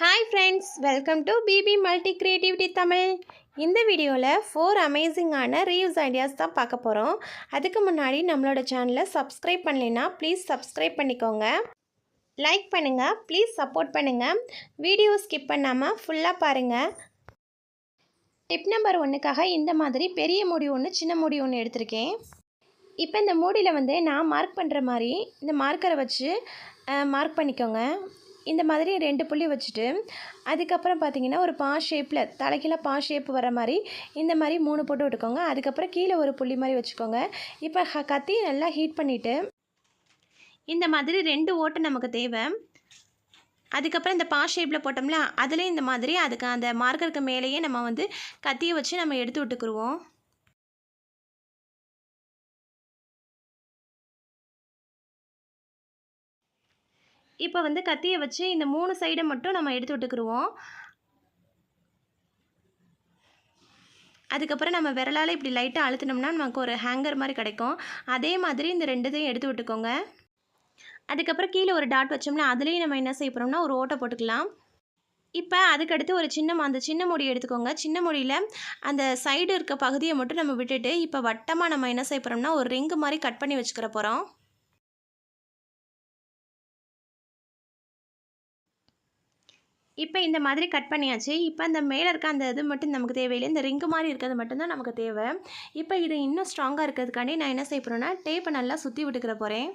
Hi friends, welcome to BB multi creativity Tamil. இந்த வீடியோவில் 4 அமேசிங்கான ரீயூஸ் ஐடியாஸ் தான் பார்க்க போகிறோம். அதுக்கு முன்னாடி நம்மளோட சேனலை சப்ஸ்கிரைப் பண்ணலைன்னா ப்ளீஸ் சப்ஸ்கிரைப் பண்ணிக்கோங்க. லைக் பண்ணுங்கள், ப்ளீஸ் சப்போர்ட் பண்ணுங்கள். வீடியோ ஸ்கிப் பண்ணாமல் ஃபுல்லாக பாருங்கள். டிப் நம்பர் 1க்காக இந்த மாதிரி பெரிய மூடி ஒன்று சின்ன மூடி ஒன்று எடுத்திருக்கேன். இப்போ இந்த மூடியில் நான் மார்க் பண்ணுற மாதிரி இந்த மார்க்கரை வச்சு மார்க் பண்ணிக்கோங்க. இந்த மாதிரி 2 புள்ளி வச்சுட்டு அதுக்கப்புறம் பார்த்தீங்கன்னா ஒரு பா ஷேப்பில் தலைக்கீழ பா ஷேப் வர மாதிரி இந்த மாதிரி 3 போட்டு விட்டுக்கோங்க. அதுக்கப்புறம் கீழே ஒரு புள்ளி மாதிரி வச்சுக்கோங்க. இப்போ கத்தி நல்லா ஹீட் பண்ணிவிட்டு இந்த மாதிரி 2 ஓட்டை நமக்கு தேவை. அதுக்கப்புறம் இந்த பா ஷேப்பில் போட்டோம்ல அதுலேயும் இந்த மாதிரி அதுக்கு அந்த மார்க்கருக்கு மேலேயே நம்ம கத்தியை வச்சு நம்ம எடுத்து விட்டுக்குருவோம். இப்போ கத்தியை வச்சு இந்த 3 சைடை மட்டும் நம்ம எடுத்து விட்டுக்குருவோம். அதுக்கப்புறம் நம்ம விரலால் இப்படி லைட்டாக அழுத்தினோம்னா நமக்கு ஒரு ஹேங்கர் மாதிரி கிடைக்கும். அதே மாதிரி இந்த 2த்தையும் எடுத்து விட்டுக்கோங்க. அதுக்கப்புறம் கீழே ஒரு டாட் வச்சோம்னா அதுலேயும் நம்ம என்ன செய்ய போகிறோம்னா ஒரு ஓட்டை போட்டுக்கலாம். இப்போ அதுக்கடுத்து ஒரு அந்த சின்ன மூடி எடுத்துக்கோங்க. சின்ன மூடியில் அந்த சைடு இருக்க பகுதியை மட்டும் நம்ம விட்டுட்டு இப்போ வட்டமாக நம்ம என்ன செய்ய போகிறோம்னா ஒரு ரிங்கு மாதிரி கட் பண்ணி வச்சுக்கிற போகிறோம். இப்போ இந்த மாதிரி கட் பண்ணியாச்சு. இப்போ அந்த மேலே இருக்க அந்த இது மட்டும் நமக்கு தேவையில்லை. இந்த ரிங்கு மாதிரி இருக்கிறது மட்டும்தான் நமக்கு தேவை. இப்போ இது இன்னும் ஸ்ட்ராங்காக இருக்கிறதுக்காண்டி நான் என்ன செய்ய போகிறேன்னா டேப்பை நல்லா சுற்றி விட்டுக்கிற போகிறேன்.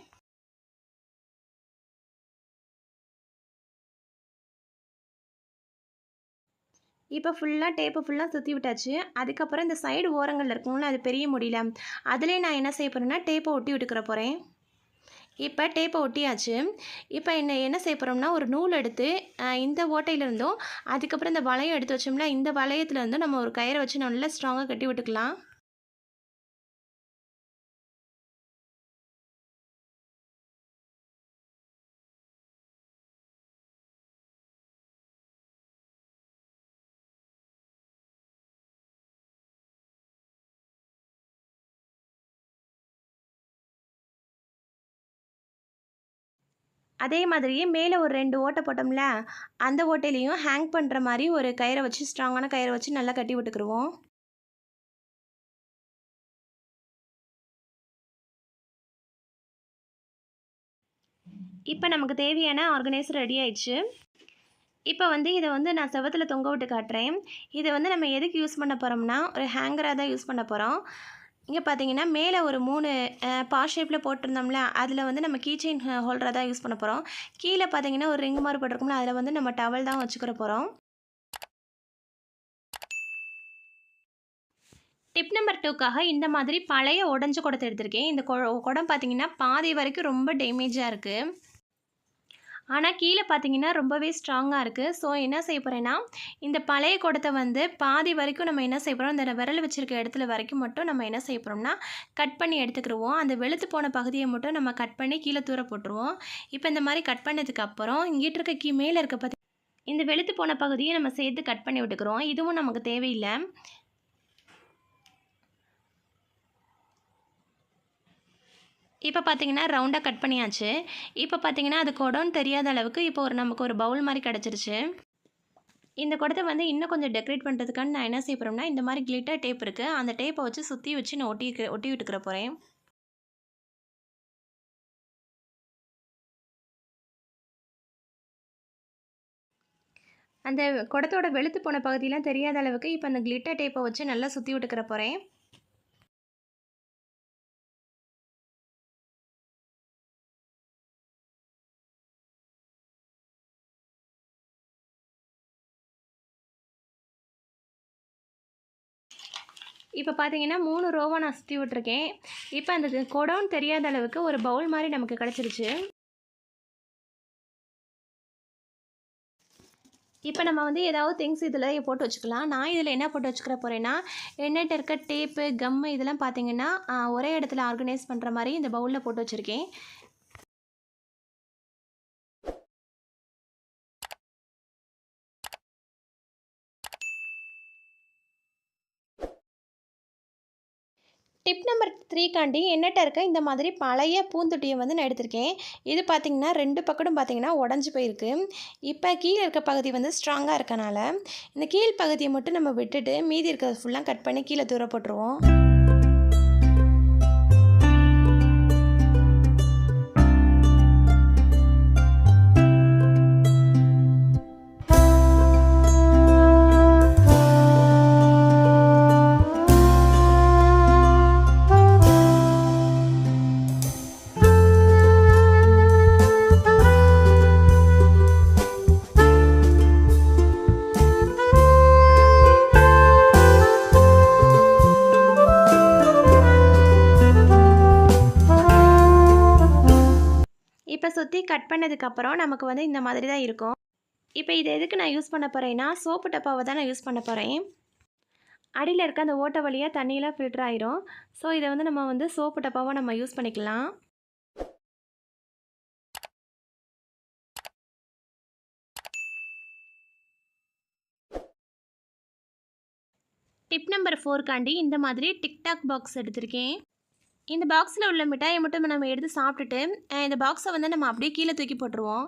இப்போ ஃபுல்லாக டேப்பை ஃபுல்லாக சுற்றி விட்டாச்சு. அதுக்கப்புறம் இந்த சைடு ஓரங்களில் இருக்குங்களா அது பெரிய முடியல அதிலே நான் என்ன செய்ய போகிறேன்னா டேப்பை ஒட்டி விட்டுக்கிற போகிறேன். இப்போ டேப்பை ஒட்டியாச்சு. இப்போ என்ன செய்ய போகிறோம்னா ஒரு நூல் எடுத்து இந்த ஓட்டையிலேருந்தும் அதுக்கப்புறம் இந்த வளையம் எடுத்து வச்சோம்னா இந்த வளையத்துலேருந்து நம்ம ஒரு கயிறை வச்சு நல்லா ஸ்ட்ராங்காக கட்டி விட்டுக்கலாம். அதே மாதிரியே மேலே ஒரு 2 ஓட்டை போட்டோம்ல அந்த ஓட்டையிலையும் ஹேங் பண்ணுற மாதிரி ஒரு கயிறை வச்சு ஸ்ட்ராங்கான கயிறை வச்சு நல்லா கட்டி விட்டுக்குருவோம். இப்போ நமக்கு தேவையான ஆர்கனைசர் ரெடி ஆயிடுச்சு. இப்போ இதை நான் செவத்தில் தொங்க விட்டு காட்டுறேன். இதை நம்ம எதுக்கு யூஸ் பண்ண போகிறோம்னா ஒரு ஹேங்கராக தான் யூஸ் பண்ண போகிறோம். இங்கே பார்த்தீங்கன்னா மேலே ஒரு 3 பா ஷேப்பில் போட்டிருந்தோம்ல அதில் நம்ம கீ செயின் ஹோல்டராக தான் யூஸ் பண்ண போகிறோம். கீழே பார்த்தீங்கன்னா ஒரு ரிங் மாதிரி போட்டிருக்கோம்ல அதில் நம்ம டவல் தான் வச்சுக்கிற போகிறோம். டிப் நம்பர் 2க்காக இந்த மாதிரி பழைய உடஞ்ச குடத்தை எடுத்திருக்கேன். இந்த குடம் பார்த்தீங்கன்னா பாதி வரைக்கும் ரொம்ப டேமேஜாக இருக்குது. ஆனால் கீழே பார்த்தீங்கன்னா ரொம்பவே ஸ்ட்ராங்காக இருக்குது. ஸோ என்ன செய்ய போகிறேன்னா இந்த பழைய குடத்தை பாதி வரைக்கும் நம்ம என்ன செய்ய போகிறோம் இந்த விரல் வச்சுருக்க இடத்துல வரைக்கும் மட்டும் நம்ம என்ன செய்ய போகிறோம்னா கட் பண்ணி எடுத்துக்கிடுவோம். அந்த வெளுத்து போன பகுதியை மட்டும் நம்ம கட் பண்ணி கீழே தூர போட்டுருவோம். இப்போ இந்த மாதிரி கட் பண்ணதுக்கப்புறம் இங்கிட்ட இருக்க மேலே இருக்க இந்த வெளுத்து போன பகுதியை நம்ம சேர்த்து கட் பண்ணி விட்டுக்கிறோம். இதுவும் நமக்கு தேவையில்லை. இப்போ பார்த்தீங்கன்னா ரவுண்டாக கட் பண்ணியாச்சு. இப்போ பார்த்தீங்கன்னா அது குடம்னு தெரியாத அளவுக்கு இப்போ நமக்கு ஒரு பவுல் மாதிரி கிடச்சிருச்சு. இந்த குடத்தை இன்னும் கொஞ்சம் டெக்கரேட் பண்ணுறதுக்கான நான் என்ன செய்ய போகிறோம்னா இந்த மாதிரி கிளிட்டர் டேப் இருக்குது. அந்த டேப்பை வச்சு சுற்றி வச்சு நான் ஒட்டி விட்டுக்கிற போகிறேன். அந்த குடத்தோட வெளுத்து போன பகுதியெலாம் தெரியாத அளவுக்கு இப்போ அந்த கிளிட்டர் டேப்பை வச்சு நல்லா சுற்றி விட்டுக்கிற போகிறேன். இப்போ பார்த்தீங்கன்னா 3 ரோவாக நான் சுற்றி விட்டுருக்கேன். இப்போ அந்த குடம்னு தெரியாத அளவுக்கு ஒரு பவுல் மாதிரி நமக்கு கிடச்சிருச்சு. இப்போ நம்ம ஏதாவது திங்ஸ் இதில் போட்டு வச்சுக்கலாம். நான் இதில் என்ன போட்டு வச்சுக்கிற போகிறேன்னா என்கிட்ட இருக்க டேப்பு கம்மு இதெல்லாம் பார்த்தீங்கன்னா ஒரே இடத்துல ஆர்கனைஸ் பண்ணுற மாதிரி இந்த பவுலில் போட்டு வச்சுருக்கேன். டிப் நம்பர் 3 என்னட்ட இருக்க இந்த மாதிரி பழைய பூந்தொட்டியை வந்து நான் எடுத்திருக்கேன். இது பார்த்திங்கன்னா 2 பக்கமும் பார்த்திங்கன்னா உடஞ்சி போயிருக்கு. இப்போ கீழே இருக்க பகுதி வந்து ஸ்ட்ராங்காக இருக்கனால இந்த கீழ் பகுதியை மட்டும் நம்ம விட்டுட்டு மீதி இருக்கிறது ஃபுல்லாக கட் பண்ணி கீழே தூர போட்டுருவோம். இப்போ சுற்றி கட் பண்ணதுக்கப்புறம் நமக்கு வந்து இந்த மாதிரி தான் இருக்கும். இப்போ இது எதுக்கு நான் யூஸ் பண்ண போகிறேன்னா, சோப்பு டப்பாவை தான் நான் யூஸ் பண்ண போகிறேன். அடியில் இருக்க அந்த ஓட்டை வழியாக தண்ணியெலாம் ஃபில்டர் ஆயிரும். ஸோ இதை வந்து நம்ம வந்து சோப்பு டப்பாவை நம்ம யூஸ் பண்ணிக்கலாம். டிப் நம்பர் 4 இந்த மாதிரி டிக்டாக் பாக்ஸ் எடுத்திருக்கேன். இந்த பாக்ஸில் உள்ள மிட்டாயை மட்டும் நம்ம எடுத்து சாப்பிட்டுட்டு இந்த பாக்ஸை வந்து நம்ம அப்படியே கீழே தூக்கி போட்டுருவோம்.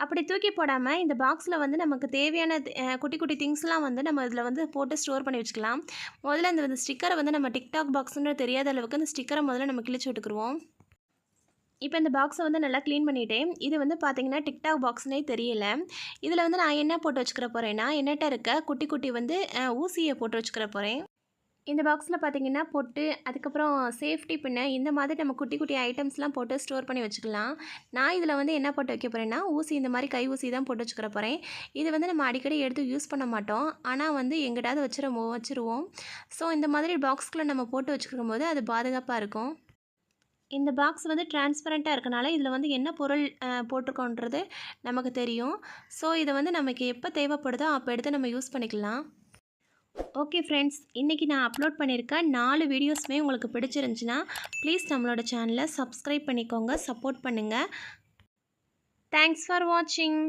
அப்படி தூக்கி போடாமல் இந்த பாக்ஸில் வந்து நமக்கு தேவையான குட்டி குட்டி திங்ஸ்லாம் வந்து நம்ம இதில் வந்து போட்டு ஸ்டோர் பண்ணி வச்சுக்கலாம். முதல்ல இந்த ஸ்டிக்கரை வந்து நம்ம டிக்டாக் பாக்ஸுன்னு தெரியாத அளவுக்கு இந்த ஸ்டிக்கரை முதல்ல நம்ம கிழிச்சு விட்டுக்குருவோம். இப்போ இந்த பாக்ஸை வந்து நல்லா க்ளீன் பண்ணிவிட்டேன். இது வந்து பார்த்திங்கன்னா டிக்டாக் பாக்ஸ்னே தெரியல. இதில் வந்து நான் என்ன போட்டு வச்சுக்கிற போகிறேன்னா, என்னட்ட இருக்க குட்டி குட்டி வந்து ஊசியை போட்டு வச்சுக்கிற போகிறேன். இந்த பாக்ஸில் பார்த்திங்கன்னா பொட்டு, அதுக்கப்புறம் சேஃப்டி பின்னு, இந்த மாதிரி நம்ம குட்டி குட்டி ஐட்டம்ஸ்லாம் போட்டு ஸ்டோர் பண்ணி வச்சுக்கலாம். நான் இதில் வந்து என்ன போட்டு வைக்க போகிறேன்னா, ஊசி, இந்த மாதிரி கை ஊசி தான் போட்டு வச்சுக்கிற போகிறேன். இது வந்து நம்ம அடிக்கடி எடுத்து யூஸ் பண்ண மாட்டோம். ஆனால் வந்து எங்கிட்டாவது வச்சுருவோம். ஸோ இந்த மாதிரி பாக்ஸ்குள்ளே நம்ம போட்டு வச்சுக்கும் போது அது பாதுகாப்பாக இருக்கும். இந்த பாக்ஸ் வந்து டிரான்ஸ்பரண்ட்டாக இருக்கனால இதில் வந்து என்ன பொருள் போட்டிருக்கோன்றது நமக்கு தெரியும். ஸோ இதை வந்து நமக்கு எப்போ தேவைப்படுதோ அப்போ எடுத்து நம்ம யூஸ் பண்ணிக்கலாம். ஓகே ஃப்ரெண்ட்ஸ், இன்றைக்கி நான் அப்லோட் பண்ணியிருக்க 4 வீடியோஸுமே உங்களுக்கு பிடிச்சிருந்துச்சுன்னா ப்ளீஸ் நம்மளோட சேனலை சப்ஸ்கிரைப் பண்ணிக்கோங்க, சப்போர்ட் பண்ணுங்கள். தேங்க்ஸ் ஃபார் வாட்சிங்.